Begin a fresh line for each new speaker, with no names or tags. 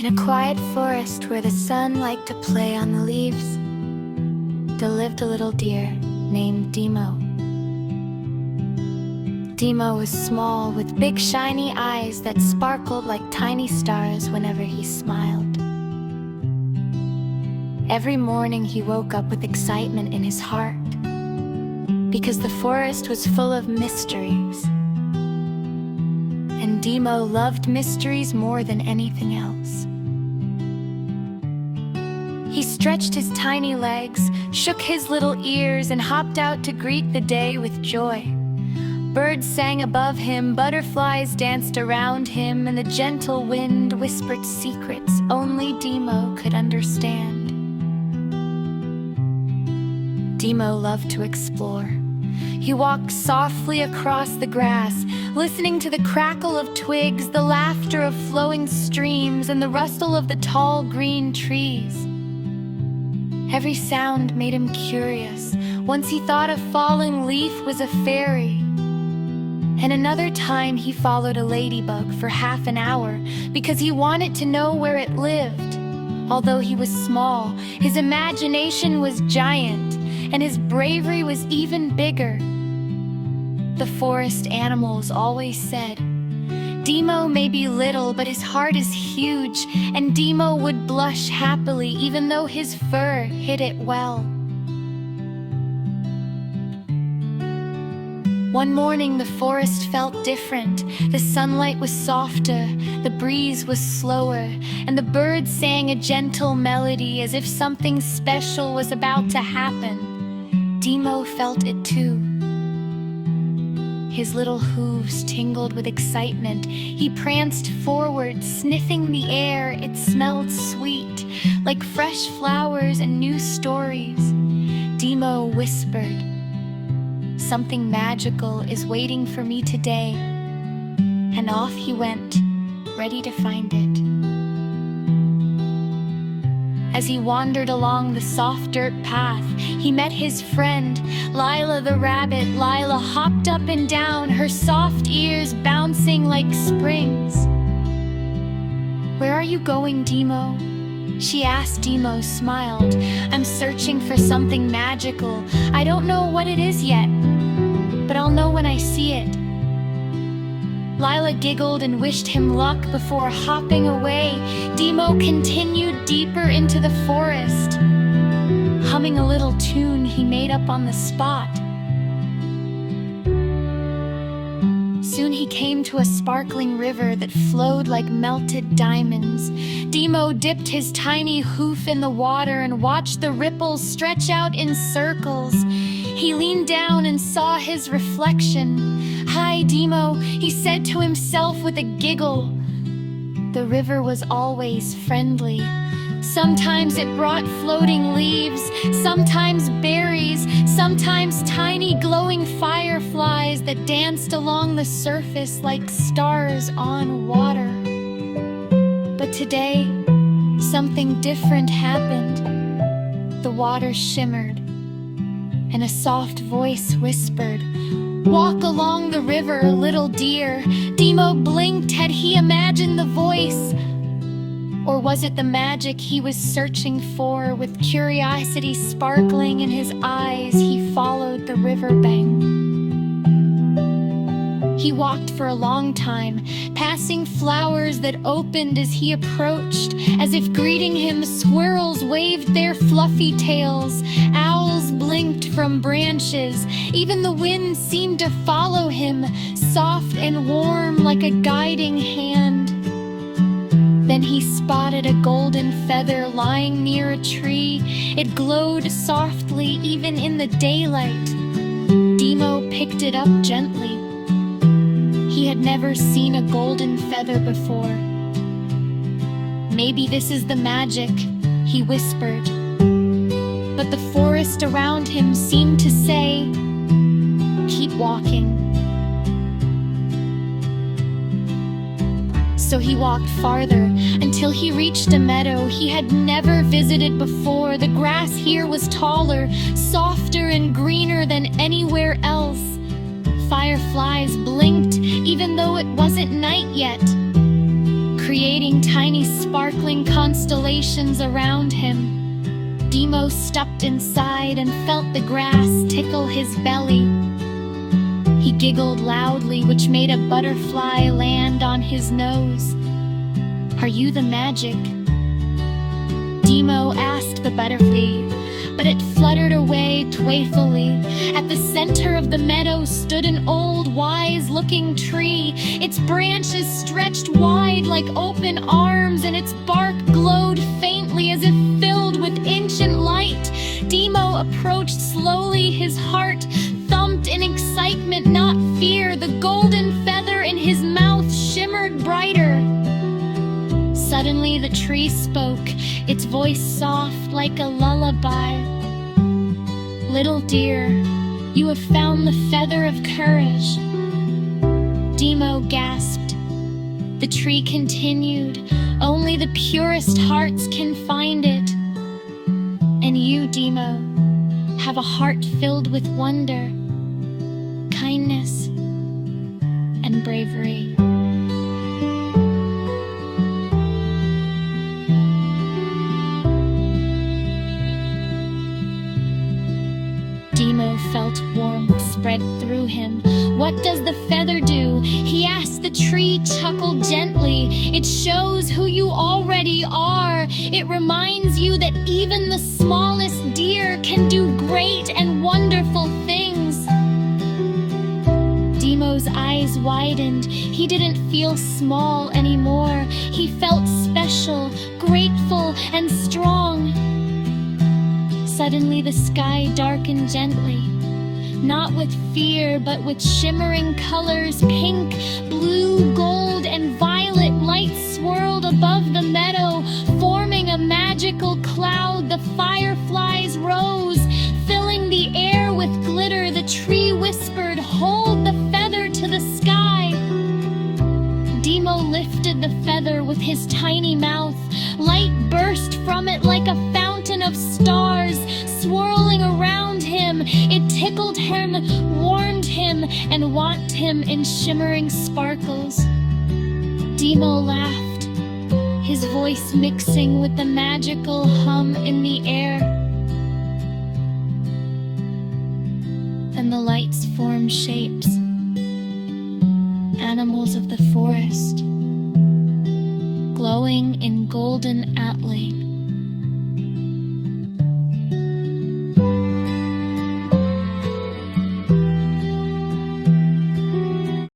In a quiet forest where the sun liked to play on the leaves, there lived a little deer named Demo. Demo was small, with big shiny eyes that sparkled like tiny stars whenever he smiled. Every morning he woke up with excitement in his heart, because the forest was full of mysteries. And Demo loved mysteries more than anything else. He stretched his tiny legs, shook his little ears, and hopped out to greet the day with joy. Birds sang above him, butterflies danced around him, and the gentle wind whispered secrets only Demo could understand. Demo loved to explore. He walked softly across the grass, listening to the crackle of twigs, the laughter of flowing streams, and the rustle of the tall green trees. Every sound made him curious. Once he thought a falling leaf was a fairy, and another time he followed a ladybug for half an hour because he wanted to know where it lived. Although he was small, his imagination was giant, and his bravery was even bigger. The forest animals always said, "Demo may be little, but his heart is huge," and Demo would blush happily even though his fur hid it well. One morning the forest felt different. The sunlight was softer, the breeze was slower, and the birds sang a gentle melody as if something special was about to happen. Demo felt it too. His little hooves tingled with excitement. He pranced forward, sniffing the air. It smelled sweet, like fresh flowers and new stories. Demo whispered, "Something magical is waiting for me today." And off he went, ready to find it. As he wandered along the soft dirt path, he met his friend, Lila the rabbit. Lila hopped up and down, her soft ears bouncing like springs. "Where are you going, Demo?" she asked. Demo smiled. "I'm searching for something magical. I don't know what it is yet, but I'll know when I see it." Lila giggled and wished him luck before hopping away. Demo continued deeper into the forest, humming a little tune he made up on the spot. Soon he came to a sparkling river that flowed like melted diamonds. Demo dipped his tiny hoof in the water and watched the ripples stretch out in circles. He leaned down and saw his reflection. "Hi, Demo," he said to himself with a giggle. The river was always friendly. Sometimes it brought floating leaves, sometimes berries, sometimes tiny glowing fireflies that danced along the surface like stars on water. But today, something different happened. The water shimmered, and a soft voice whispered, "Walk along the river, little deer." Demo blinked. Had he imagined the voice? Or was it the magic he was searching for? With curiosity sparkling in his eyes, he followed the riverbank. He walked for a long time, passing flowers that opened as he approached. As if greeting him, squirrels waved their fluffy tails. Owls blinked from branches. Even the wind seemed to follow him, soft and warm like a guiding hand. Then he spotted a golden feather lying near a tree. It glowed softly even in the daylight. Demo picked it up gently. He had never seen a golden feather before. "Maybe this is the magic," he whispered. But the forest around him seemed to say, "Keep walking." So he walked farther until he reached a meadow he had never visited before. The grass here was taller, softer, and greener than anywhere else. Fireflies blinked even though it wasn't night yet. creating tiny sparkling constellations around him. Demo stepped inside and felt the grass tickle his belly. He giggled loudly, which made a butterfly land on his nose. "Are you the magic?" Demo asked the butterfly, but it fluttered away playfully. At the center of the meadow stood an old, wise-looking tree. Its branches stretched wide like open arms, and its bark glowed faintly as if filled with ancient light. Demo approached slowly, his heart thumped in excitement, not fear. The golden feather in his mouth shimmered brighter. Suddenly the tree spoke, its voice soft like a lullaby. "Little dear, you have found the feather of courage." Demo gasped. The tree continued, "Only the purest hearts can find it. And you, Demo, have a heart filled with wonder, kindness, and bravery." Demo felt warmth spread through him. "What does the feather do?" he asked. The tree chuckled gently. "It shows who you already are. It reminds you that even the smallest deer can do great and wonderful things." Demo's eyes widened. He didn't feel small anymore. He felt special, grateful, and strong. Suddenly the sky darkened gently, not with fear, but with shimmering colors. Pink, blue, gold, and violet lights swirled above the meadow, forming a magical cloud. The fireflies rose, filling the air with glitter. The tree whispered, "Hold the feather to the sky." Demo lifted the feather with his tiny mouth. Light burst from it like a fountain of stars, swirling around him. It tickled him, warmed him, and wrapped him in shimmering sparkles. Demo laughed, his voice mixing with the magical hum in the air. Then the lights formed shapes, animals of the forest, glowing in golden antling.